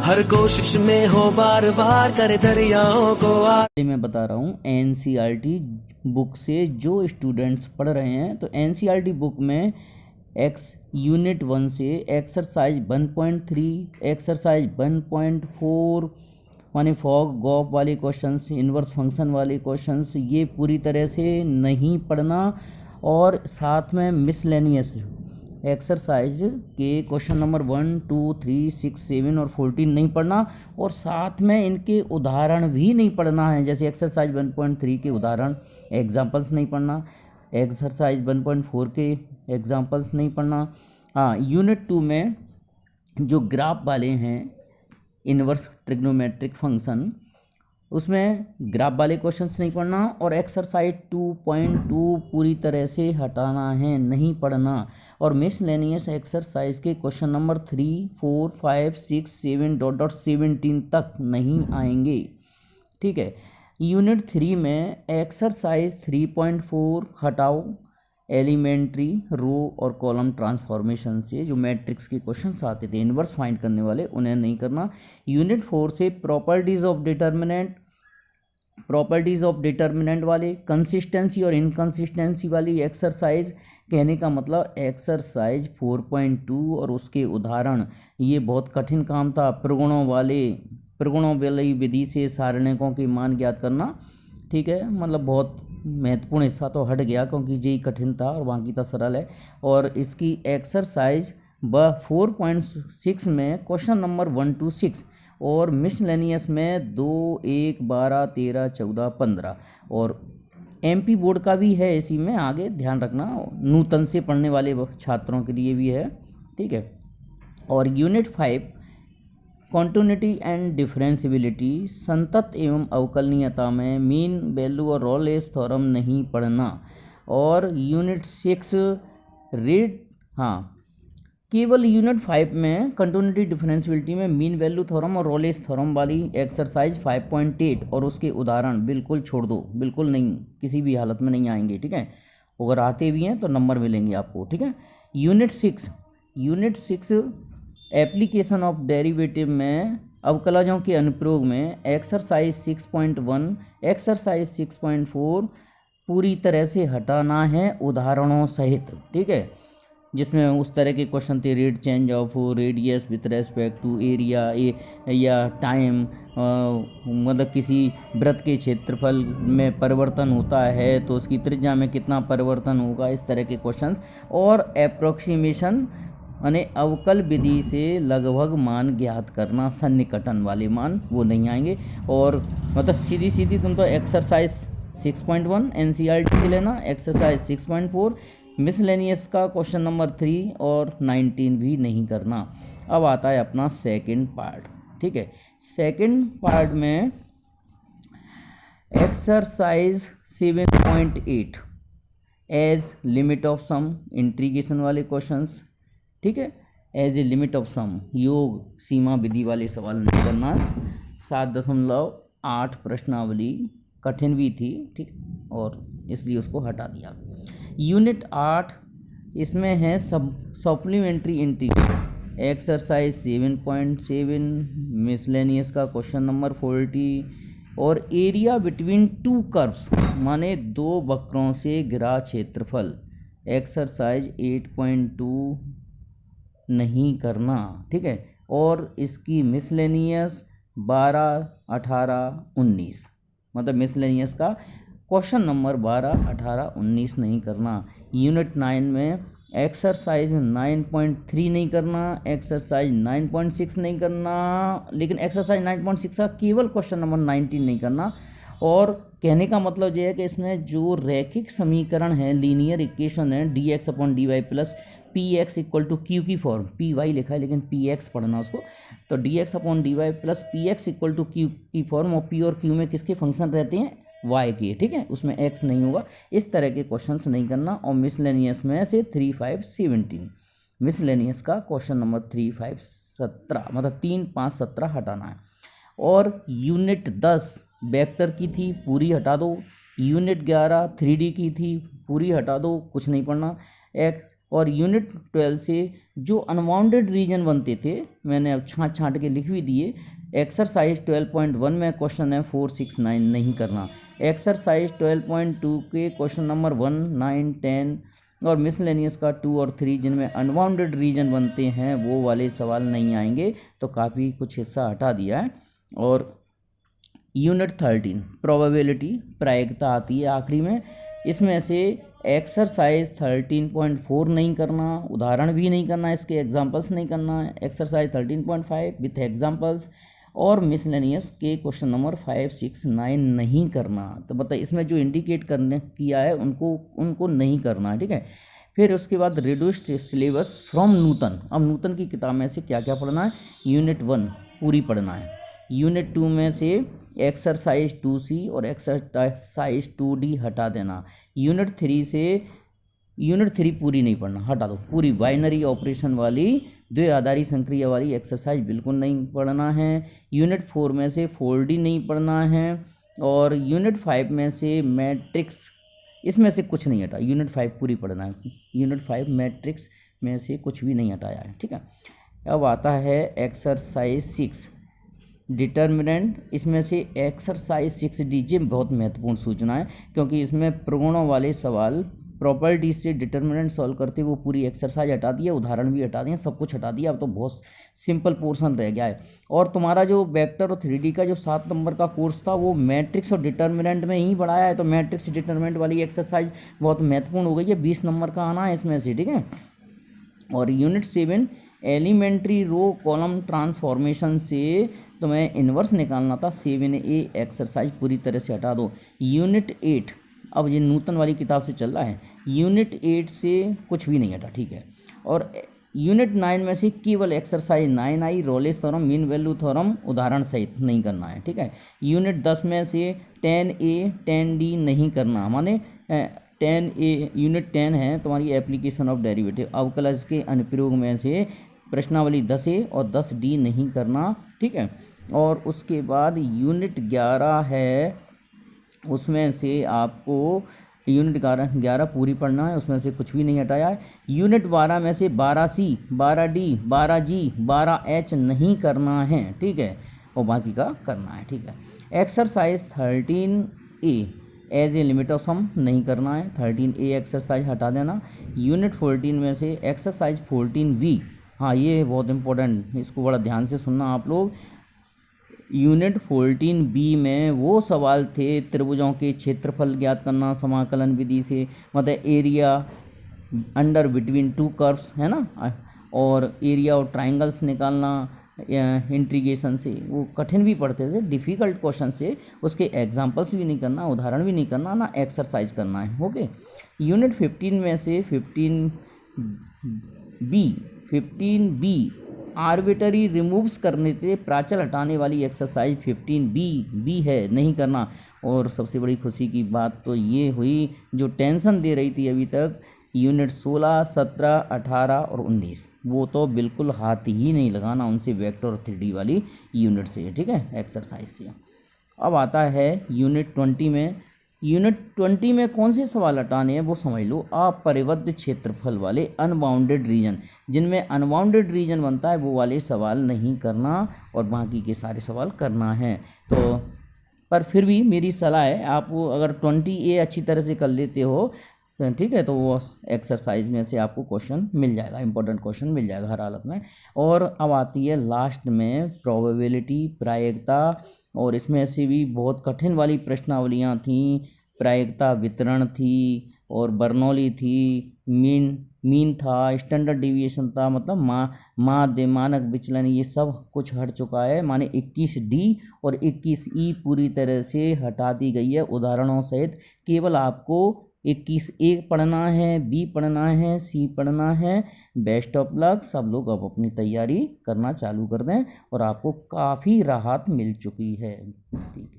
हर कोशिश में हो बार बार करे दरियाओं को मैं बता रहा हूँ एनसीईआरटी बुक से जो स्टूडेंट्स पढ़ रहे हैं, तो एनसीईआरटी बुक में यूनिट 1 से एक्सरसाइज 1.3, एक्सरसाइज 1.4 माने फॉग गॉफ वाले क्वेश्चंस, इन्वर्स फंक्शन वाले क्वेश्चंस, ये पूरी तरह से नहीं पढ़ना। और साथ में मिसलेनियस एक्सरसाइज के क्वेश्चन नंबर 1, 2, 3, 6, 7 और 14 नहीं पढ़ना। और साथ में इनके उदाहरण भी नहीं पढ़ना है, जैसे एक्सरसाइज 1.3 के उदाहरण एग्जाम्पल्स नहीं पढ़ना, एक्सरसाइज 1.4 के एग्जाम्पल्स नहीं पढ़ना। हाँ, यूनिट 2 में जो ग्राफ वाले हैं इन्वर्स ट्रिग्नोमेट्रिक फंक्शन, उसमें ग्राफ वाले क्वेश्चंस नहीं पढ़ना। और एक्सरसाइज 2.2 पूरी तरह से हटाना है, नहीं पढ़ना। और मिसलेनियस एक्सरसाइज के क्वेश्चन नंबर 3, 4, 5, 6, 7 डॉट 17 तक नहीं आएंगे। ठीक है। यूनिट 3 में एक्सरसाइज 3.4 हटाओ, एलिमेंट्री रो और कॉलम ट्रांसफॉर्मेशन से जो मैट्रिक्स के क्वेश्चंस आते थे इन्वर्स फाइंड करने वाले, उन्हें नहीं करना। यूनिट 4 से प्रॉपर्टीज ऑफ डिटर्मिनेंट वाले, कंसिस्टेंसी और इनकंसिस्टेंसी वाली एक्सरसाइज, कहने का मतलब एक्सरसाइज 4.2 और उसके उदाहरण, ये बहुत कठिन काम था। प्रगुणों वाली विधि से सारणिकों के मान ज्ञात करना। ठीक है, मतलब बहुत महत्वपूर्ण हिस्सा तो हट गया क्योंकि यही कठिन था और बाकी तो सरल है। और इसकी एक्सरसाइज 4.6 में क्वेश्चन नंबर 1 to 6 और मिसलेनियस में 2, 1, 12, 13, 14, 15 और एमपी बोर्ड का भी है इसी में, आगे ध्यान रखना, नूतन से पढ़ने वाले छात्रों के लिए भी है। ठीक है। और यूनिट 5 कॉन्टिन्यूटी एंड डिफरेंशियबिलिटी, संतत एवं अवकलनीयता में मीन वैल्यू और रॉलेस थ्योरम नहीं पढ़ना। और यूनिट 6 केवल यूनिट 5 में कंटिन्यूटी डिफरेंशियबिलिटी में मीन वैल्यू थ्योरम और रॉलेस थ्योरम वाली एक्सरसाइज 5.8 और उसके उदाहरण बिल्कुल छोड़ दो, बिल्कुल नहीं, किसी भी हालत में नहीं आएंगे। ठीक है, अगर आते भी हैं तो नंबर मिलेंगे आपको। ठीक है। यूनिट 6 एप्लीकेशन ऑफ डेरिवेटिव में अवकलजों के अनुप्रयोग में एक्सरसाइज 6.1, एक्सरसाइज 6.4 पूरी तरह से हटाना है उदाहरणों सहित। ठीक है, जिसमें उस तरह के क्वेश्चन थे, rate change of radius with respect to area या टाइम, मतलब किसी वृत्त के क्षेत्रफल में परिवर्तन होता है तो उसकी त्रिज्या में कितना परिवर्तन होगा, इस तरह के क्वेश्चंस। और अप्रोक्सीमेशन यानी अवकल विधि से लगभग मान ज्ञात करना, सन्निकटन वाले मान वो नहीं आएंगे। और मतलब सीधी तुम तो एक्सरसाइज 6.1 एनसीईआरटी के लेना, एक्सरसाइज 6.4 मिसलेनियस का क्वेश्चन नंबर 3 और 19 भी नहीं करना। अब आता है अपना सेकंड पार्ट। ठीक है, सेकंड पार्ट में exercise 7.8 as limit of sum, integration वाले क्वेश्चंस। ठीक है, as a limit of sum, योग सीमा विधि वाले सवाल नहीं करना। 7.8 प्रश्नावली कठिन भी थी, ठीक, और इसलिए उसको हटा दिया। यूनिट 8 इसमें है सप्लीमेंट्री इंटीग्रल, एक्सरसाइज 7.7 मिसलेनियस का क्वेश्चन नंबर 40 और एरिया बिटवीन 2 कर्व्स माने 2 वक्रों से घिरा क्षेत्रफल, एक्सरसाइज 8.2 नहीं करना। ठीक है, और इसकी मिसलेनियस 12, 18, 19, मतलब मिसलेनियस का क्वेश्चन नंबर 12, 18, 19 नहीं करना। यूनिट 9 में एक्सरसाइज 9.3 नहीं करना, एक्सरसाइज 9.6 नहीं करना, लेकिन एक्सरसाइज 9.6 का केवल क्वेश्चन नंबर 19 नहीं करना। और कहने का मतलब ये है कि इसमें जो रैखिक समीकरण है, लीनियर इक्वेशन है, dx/dy plus px equal to q की फॉर्म, py लिखा है लेकिन px पढ़ना उसको, तो dx/dy plus px equal to q की फॉर्म, और p और q में किसके फंक्शन रहते हैं, y के। ठीक है, उसमें x नहीं होगा, इस तरह के क्वेश्चंस नहीं करना। और मिसलेनियस में से 3, 5, 17 मिसलेनियस का क्वेश्चन नंबर 3, 5, 17 मतलब 3, 5, 17 हटाना है। और यूनिट 10 वेक्टर की थी, पूरी हटा दो। यूनिट 11 3D की थी, पूरी हटा दो, कुछ नहीं पढ़ना। और यूनिट 12 से जो अनबाउंडेड रीजन बनते थे मैंने अब छाँट छाँट के लिख भी दिए। एक्सरसाइज 12.1 में क्वेश्चन है 4, 6, 9 नहीं करना। एक्सरसाइज 12.2 के क्वेश्चन नंबर 1, 9, 10 और मिसलेनियस का 2 और 3 जिनमें अनबाउंडेड रीजन बनते हैं वो वाले सवाल नहीं आएंगे, तो काफ़ी कुछ हिस्सा हटा दिया है। और यूनिट 13 प्रोबेबिलिटी प्रायिकता आती है आखिरी में। इसमें से एक्सरसाइज 13.4 नहीं करना, उदाहरण भी नहीं करना, इसके एग्जांपल्स नहीं करना। एक्सरसाइज 13.5 विथ एग्जांपल्स और मिसलेनियस के क्वेश्चन नंबर 5, 6, 9 नहीं करना। तो बताइए इसमें जो इंडिकेट करने किया है उनको नहीं करना है, ठीक है। फिर उसके बाद रिड्यूस्ड सिलेबस फ्रॉम नूतन। अब नूतन की किताब में से क्या क्या पढ़ना है? यूनिट 1 पूरी पढ़ना है। यूनिट 2 में से एक्सरसाइज 2C और एक्सरसाइज 2D हटा देना। यूनिट 3 पूरी नहीं पढ़ना, हटा दो पूरी। बाइनरी ऑपरेशन वाली द्विआधारी संक्रिया वाली एक्सरसाइज बिल्कुल नहीं पढ़ना है। यूनिट 4 में से 4D नहीं पढ़ना है। और यूनिट 5 में से मैट्रिक्स, इसमें से कुछ नहीं हटा। यूनिट 5 पूरी पढ़ना है। यूनिट 5 मैट्रिक्स में से कुछ भी नहीं हटाया है, ठीक है। अब आता है एक्सरसाइज 6 डिटर्मिनेंट। इसमें से एक्सरसाइज 6D बहुत महत्वपूर्ण सूचना है, क्योंकि इसमें प्रगुणों वाले सवाल प्रॉपर्टीज से डिटर्मिनेंट सॉल्व करते वो पूरी एक्सरसाइज हटा दिया, उदाहरण भी हटा दिए, सब कुछ हटा दिया। अब तो बहुत सिंपल पोर्शन रह गया है। और तुम्हारा जो वेक्टर और 3D का जो 7 नंबर का कोर्स था वो मैट्रिक्स और डिटर्मिनेंट में ही बढ़ाया है, तो मैट्रिक्स डिटर्मिनेंट वाली एक्सरसाइज बहुत महत्वपूर्ण हो गई है। 20 नंबर का आना है इसमें से, ठीक है। और unit 7 elementary row column transformation से तुम्हें इन्वर्स निकालना था। 7A एक्सरसाइज पूरी तरह से हटा दो। यूनिट 8, अब ये नूतन वाली किताब से चल रहा है। यूनिट 8 से कुछ भी नहीं हटा, ठीक है। और यूनिट 9 में से केवल एक्सरसाइज 9 आई, Rolle's theorem, mean value theorem उदाहरण सहित नहीं करना है, ठीक है। यूनिट 10 में से 10A 10D नहीं करना, माने 10A यूनिट 10 है तुम्हारी एप्लीकेशन ऑफ डेरिवेटिव, अवकलज के अनुप्रयोग में से प्रश्नावली 10A और 10D नहीं करना, ठीक है। और उसके बाद यूनिट 11 है, उसमें से आपको यूनिट 11 पूरी पढ़ना है, उसमें से कुछ भी नहीं हटाया है। यूनिट 12 में से 12C 12D 12G 12H नहीं करना है, ठीक है, और बाकी का करना है, ठीक है। Exercise 13A as a limit of sum नहीं करना है, 13A एक्सरसाइज हटा देना। यूनिट 14 में से एक्सरसाइज 14V, हाँ ये बहुत इंपॉर्टेंट, इसको बड़ा ध्यान से सुनना आप लोग। यूनिट 14B में वो सवाल थे त्रिभुजों के क्षेत्रफल ज्ञात करना समाकलन विधि से, मतलब एरिया अंडर बिटवीन 2 कर्व्स है ना, और एरिया और ट्राइंगल्स निकालना इंटीग्रेशन से। वो कठिन भी पढ़ते थे, डिफ़िकल्ट क्वेश्चन से, उसके एग्जांपल्स भी नहीं करना, उदाहरण भी नहीं करना ना, एक्सरसाइज करना है, ओके। यूनिट 15 में से 15B आर्बिटरी रिमूव्स करने से प्राचल हटाने वाली एक्सरसाइज 15B है, नहीं करना। और सबसे बड़ी खुशी की बात तो ये हुई, जो टेंशन दे रही थी अभी तक, यूनिट 16, 17, 18 और 19 वो तो बिल्कुल हाथ ही नहीं लगाना उनसे, वेक्टर और 3D वाली यूनिट से, ठीक है, एक्सरसाइज से। अब आता है यूनिट 20 में। यूनिट 20 में कौन से सवाल हटाने हैं वो समझ लो। अपरिबद्ध क्षेत्रफल वाले अनबाउंडेड रीजन, जिनमें अनबाउंडेड रीजन बनता है वो वाले सवाल नहीं करना, और बाकी के सारे सवाल करना है। तो पर फिर भी मेरी सलाह है, आप अगर 20A अच्छी तरह से कर लेते हो तो ठीक है, तो वो एक्सरसाइज में से आपको क्वेश्चन मिल जाएगा, इंपॉर्टेंट क्वेश्चन मिल जाएगा हर हालत में। और अब आती है लास्ट में प्रोबेबिलिटी प्रायिकता, और इसमें से भी बहुत कठिन वाली प्रश्नावलियाँ थीं। प्रायिकता वितरण थी और बर्नौली थी, मीन था, स्टैंडर्ड डिविएशन था, मतलब माध्य मानक विचलन, ये सब कुछ हट चुका है। माने 21D और 21E पूरी तरह से हटा दी गई है उदाहरणों सहित। केवल आपको 21A पढ़ना है, B पढ़ना है, C पढ़ना है। बेस्ट ऑफ लक, सब लोग अब अपनी तैयारी करना चालू कर दें, और आपको काफ़ी राहत मिल चुकी है, ठीक है।